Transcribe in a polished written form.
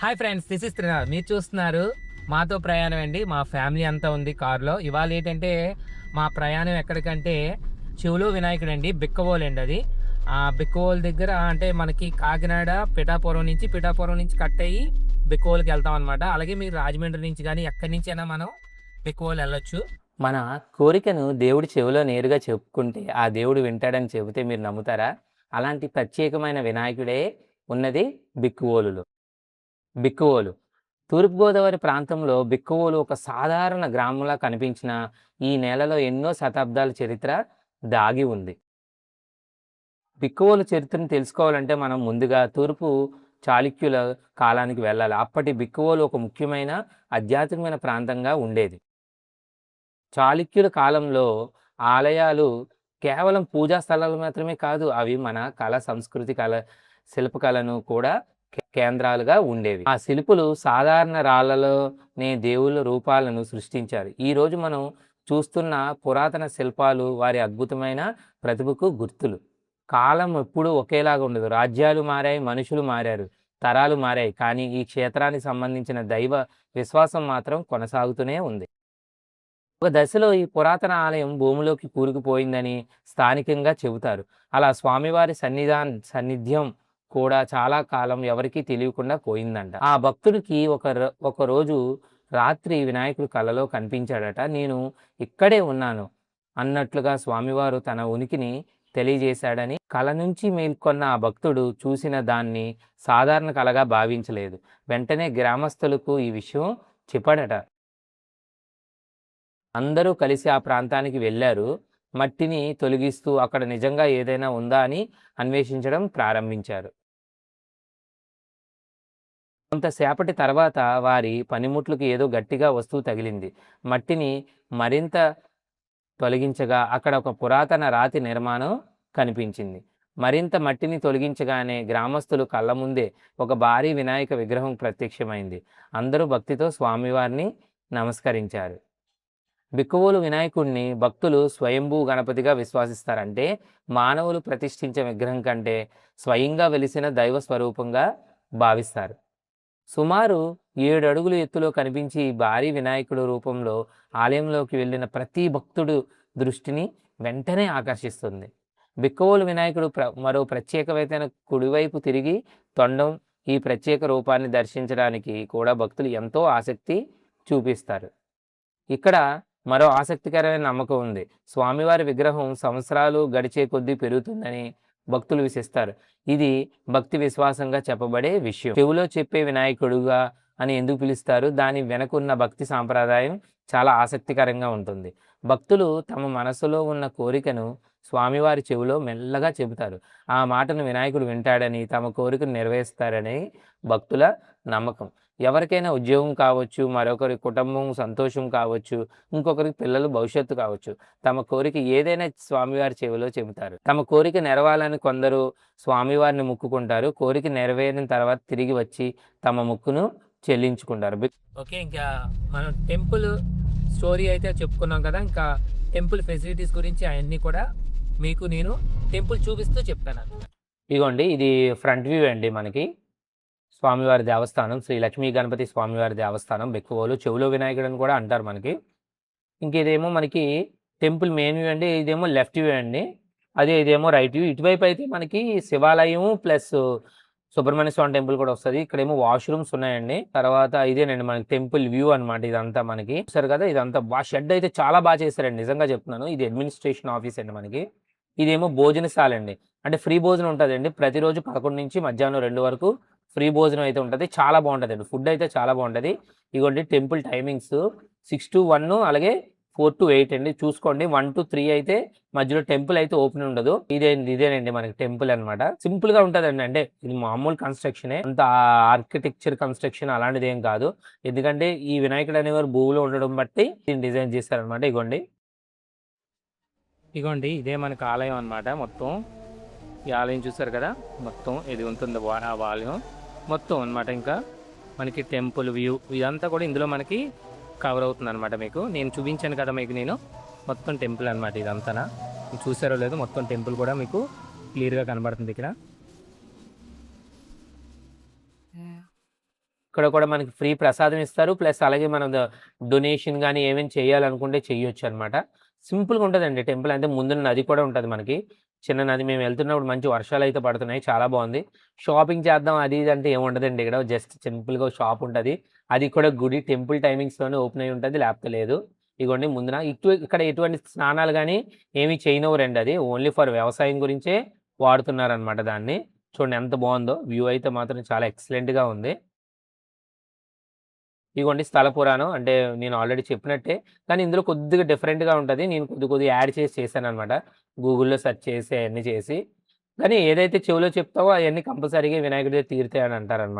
Hi friends, this is Trinath. మీరు చూస్తున్నారు మాతో ప్రయాణం అండి. మా ఫ్యామిలీ అంతా ఉంది కారులో. ఇవాళ ఏంటంటే మా ప్రయాణం ఎక్కడికంటే చెవులో వినాయకుడు అండి, బిక్కవోలు అండి. అది ఆ బిక్కవోలు దగ్గర అంటే మనకి కాకినాడ పిఠాపురం నుంచి కట్ అయ్యి బిక్కవోలుకి వెళ్తాం అనమాట. అలాగే మీరు రాజమండ్రి నుంచి కానీ ఎక్కడి నుంచి అయినా మనం బిక్కవోలు వెళ్ళొచ్చు. మన కోరికను దేవుడి చెవిలో నేరుగా చెప్పుకుంటే ఆ దేవుడు వింటాడని చెబితే మీరు నమ్ముతారా? అలాంటి ప్రత్యేకమైన వినాయకుడే ఉన్నది బిక్కువోలులో. బిక్కువోలు తూర్పుగోదావరి ప్రాంతంలో బిక్కువోలు ఒక సాధారణ గ్రామంలా కనిపించిన ఈ నేలలో ఎన్నో శతాబ్దాల చరిత్ర దాగి ఉంది. బిక్కువోలు చరిత్రను తెలుసుకోవాలంటే మనం ముందుగా తూర్పు చాళుక్యుల కాలానికి వెళ్ళాలి. అప్పటి బిక్కువోలు ఒక ముఖ్యమైన ఆధ్యాత్మికమైన ప్రాంతంగా ఉండేది. చాళుక్యుల కాలంలో ఆలయాలు కేవలం పూజా స్థలాలు మాత్రమే కాదు, అవి మన కళ, సంస్కృతి, శిల్పకళను కూడా కేంద్రాలుగా ఉండేవి. ఆ శిల్పులు సాధారణ రాళ్లలోనే దేవుళ్ళ రూపాలను సృష్టించారు. ఈరోజు మనం చూస్తున్న పురాతన శిల్పాలు వారి అద్భుతమైన ప్రతిభకు గుర్తులు. కాలం ఎప్పుడూ ఒకేలాగా ఉండదు. రాజ్యాలు మారాయి, మనుషులు మారారు, తరాలు మారాయి, కానీ ఈ క్షేత్రానికి సంబంధించిన దైవ విశ్వాసం మాత్రం కొనసాగుతూనే ఉంది. ఒక దశలో ఈ పురాతన ఆలయం భూమిలోకి కూరుకుపోయిందని స్థానికంగా చెబుతారు. అలా స్వామివారి సన్నిధ్యం కూడా చాలా కాలం ఎవరికీ తెలియకుండా పోయిందంట. ఆ భక్తుడికి ఒక రోజు రాత్రి వినాయకుడు కలలో కనిపించాడట. నేను ఇక్కడే ఉన్నాను అన్నట్లుగా స్వామివారు తన ఉనికిని తెలియజేశాడని. కల నుంచి మేల్కొన్న ఆ భక్తుడు చూసిన దాన్ని సాధారణ కలగా భావించలేదు. వెంటనే గ్రామస్తులకు ఈ విషయం చెప్పాడట. అందరూ కలిసి ఆ ప్రాంతానికి వెళ్ళారు. మట్టిని తొలగిస్తూ అక్కడ నిజంగా ఏదైనా ఉందా అని అన్వేషించడం ప్రారంభించారు. కొంతసేపటి తర్వాత వారి పనిముట్లకు ఏదో గట్టిగా వస్తువు తగిలింది. మట్టిని మరింత తొలగించగా అక్కడ ఒక పురాతన రాతి నిర్మాణం కనిపించింది. మరింత మట్టిని తొలగించగానే గ్రామస్తులు కళ్ళ ముందే ఒక భారీ వినాయక విగ్రహం ప్రత్యక్షమైంది. అందరూ భక్తితో స్వామివారిని నమస్కరించారు. బిక్కువోలు వినాయకుడిని భక్తులు స్వయంభూ గణపతిగా విశ్వసిస్తారంటే మానవులు ప్రతిష్ఠించే విగ్రహం కంటే స్వయంగా వెలిసిన దైవ స్వరూపంగా భావిస్తారు. సుమారు 7 అడుగుల ఎత్తులో కనిపించి భారీ వినాయకుడు రూపంలో ఆలయంలోకి వెళ్ళిన ప్రతి భక్తుడు దృష్టిని వెంటనే ఆకర్షిస్తుంది. బిక్కవోలు వినాయకుడు మరో ప్రత్యేకమైన కుడివైపు తిరిగి తొండం. ఈ ప్రత్యేక రూపాన్ని దర్శించడానికి కూడా భక్తులు ఎంతో ఆసక్తి చూపిస్తారు. ఇక్కడ మరో ఆసక్తికరమైన నమ్మకం ఉంది. స్వామివారి విగ్రహం సంవత్సరాలు గడిచే కొద్దీ పెరుగుతుందని భక్తులు విశ్వసిస్తారు. ఇది భక్తి విశ్వాసంగా చెప్పబడే విషయం. చెవులో చెప్పే వినాయకుడుగా అని ఎందుకు పిలుస్తారు? దాని వెనకున్న భక్తి సాంప్రదాయం చాలా ఆసక్తికరంగా ఉంటుంది. భక్తులు తమ మనసులో ఉన్న కోరికను స్వామివారి చెవిలో మెల్లగా చెబుతారు. ఆ మాటను వినాయకుడు వింటాడని, తమ కోరికను నెరవేరుస్తారని భక్తుల నమ్మకం. ఎవరికైనా ఉద్యోగం కావచ్చు, మరొకరి కుటుంబం సంతోషం కావచ్చు, ఇంకొకరికి పిల్లలు భవిష్యత్తు కావచ్చు, తమ కోరిక ఏదైనా స్వామివారి చెవిలో చెబుతారు. తమ కోరిక నెరవాలని కొందరు స్వామివారిని మొక్కుకుంటారు. కోరిక నెరవేరిన తర్వాత తిరిగి వచ్చి తమ మొక్కును చెల్లించుకుంటారు. ఓకే, ఇంకా మనం టెంపుల్ స్టోరీ అయితే చెప్పుకున్నాం కదా. ఇంకా టెంపుల్ ఫెసిలిటీస్ గురించి అవన్నీ కూడా మీకు నేను టెంపుల్ చూపిస్తూ చెప్తాను. ఇదిగోండి, ఇది ఫ్రంట్ వ్యూ అండి. మనకి స్వామివారి దేవస్థానం శ్రీ లక్ష్మీ గణపతి స్వామివారి దేవస్థానం బిక్కువోలు. చెవులో వినాయకుడు అని కూడా అంటారు మనకి. ఇంకేదేమో మనకి టెంపుల్ మెయిన్ వ్యూ అండి. ఇదేమో లెఫ్ట్ వ్యూ అండి. ఇదేమో రైట్ వ్యూ. ఇటువైపు అయితే మనకి శివాలయం ప్లస్ సుబ్రహ్మణ్య స్వామి టెంపుల్ కూడా వస్తుంది. ఇక్కడేమో వాష్రూమ్స్ ఉన్నాయండి. తర్వాత ఇదేనండి మనకి టెంపుల్ వ్యూ అనమాట. ఇదంతా మనకి చూసారు కదా. ఇదంతా షెడ్ అయితే చాలా బాగా చేశారండి, నిజంగా చెప్తున్నాను. ఇది అడ్మినిస్ట్రేషన్ ఆఫీస్ అండి మనకి. ఇదేమో భోజనశాల అండి. అంటే ఫ్రీ భోజనం ఉంటుందండి. ప్రతిరోజు 11 నుంచి మధ్యాహ్నం 2 వరకు ఫ్రీ భోజనం అయితే ఉంటుంది. చాలా బాగుంటుంది అండి, ఫుడ్ అయితే చాలా బాగుంటుంది. ఇదిగోండి టెంపుల్ టైమింగ్స్ 6 to 1, అలాగే 4 to 8 అండి. చూసుకోండి, 1 to 3 అయితే మధ్యలో టెంపుల్ అయితే ఓపెన్ ఉండదు. ఇదేనండి మనకి టెంపుల్ అనమాట. సింపుల్ గా ఉంటుందండి. అంటే ఇది మామూలు కన్స్ట్రక్షనే, అంత ఆర్కిటెక్చర్ కన్స్ట్రక్షన్ అలాంటిది ఏం కాదు. ఎందుకంటే ఈ వినాయకుడు అనేవారు భూమిలో ఉండడం బట్టి దీన్ని డిజైన్ చేశారనమాట. ఇగోండి ఇదే మనకి ఆలయం అనమాట. మొత్తం ఈ ఆలయం చూసారు కదా, మొత్తం ఇది ఉంటుంది ఆ ఆలయం మొత్తం అనమాట. ఇంకా మనకి టెంపుల్ వ్యూ ఇదంతా కూడా ఇందులో మనకి కవర్ అవుతుంది అనమాట. మీకు నేను చూపించాను కదా, మీకు నేను మొత్తం టెంపుల్ అనమాట. ఇదంతా చూసారో లేదో, మొత్తం టెంపుల్ కూడా మీకు క్లియర్గా కనబడుతుంది. ఇక్కడ ఇక్కడ కూడా మనకి ఫ్రీ ప్రసాదం ఇస్తారు. ప్లస్ అలాగే మనం డొనేషన్ గాని ఏమైనా చేయాలనుకుంటే చేయొచ్చనమాట. సింపుల్‌గా ఉంటదండి టెంపుల్. అంటే ముందున నది కూడా ఉంటది మనకి. చిన్న నది. మేము వెళ్తున్నప్పుడు మంచి వర్షాలైతే పడుతున్నాయి. చాలా బావుంది. షాపింగ్ చేద్దాం అది ఇది అంటే ఏముండదండి ఇక్కడ. జస్ట్ సింపుల్‌గా షాప్ ఉంటది. అది కూడా గుడి టెంపుల్ టైమింగ్స్‌లోనే ఓపెన్ అయ్యి ఉంటది. లేకపోతే లేదు. ఇగోండి ముందున ఇక్కడ ఎటువంటి స్నానాలు గాని ఏమి చేయనివ్వరండి అది. ఓన్లీ ఫర్ వ్యవసాయం గురించే వాడుతున్నారనమాట దాన్ని. చూడండి ఎంత బావుందో. వ్యూ అయితే మాత్రం చాలా ఎక్సలెంట్‌గా ఉంది. ఇగోండి స్థల పురాణం. అంటే నేను ఆల్రెడీ చెప్పినట్టే. కానీ ఇందులో కొద్దిగా డిఫరెంట్‌గా ఉంటది. నేను కొద్దిగా యాడ్ చేసి చేశాననమాట. గూగుల్‌లో సెర్చ్ చేసి అయన్నీ చేసి. కానీ ఏదైతే చెవిలో చెప్తావో అయన్నీ కంపల్సరీగా వినాయకుడి దగ్గర తీరుతాయని అంటారనమాట.